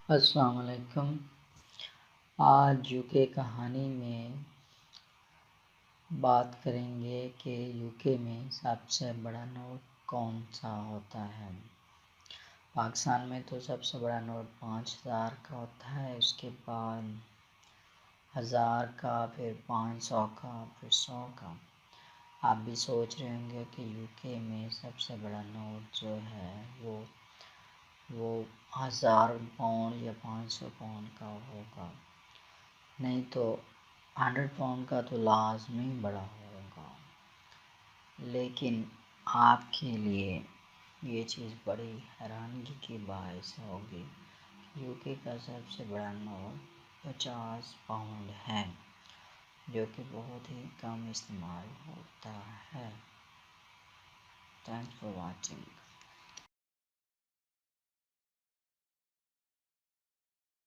السلام علیکم۔ آج یوکے کہانی میں بات کریں گے کہ یوکے میں سب سے بڑا نوٹ کون سا ہوتا ہے۔ پاکستان میں تو سب سے بڑا نوٹ 5000 کا ہوتا ہے، اس کے بعد 1000 کا، پھر 500 کا، پھر 100 کا۔ آپ بھی سوچ رہے ہوں گے کہ یوکے میں سب سے بڑا نوٹ جو ہے وہ 1000 پاؤنڈ یا 500 پاؤنڈ کا ہوگا، نہیں تو 100 پاؤنڈ کا تو لازمی بڑا ہوگا۔ لیکن آپ کے لیے یہ چیز بڑی حیرانگی کی باعث ہوگی، یوکے کا سب سے بڑا نوٹ 50 پاؤنڈ ہے، جو کہ بہت ہی کم استعمال ہوتا ہے۔ Thanks for watching.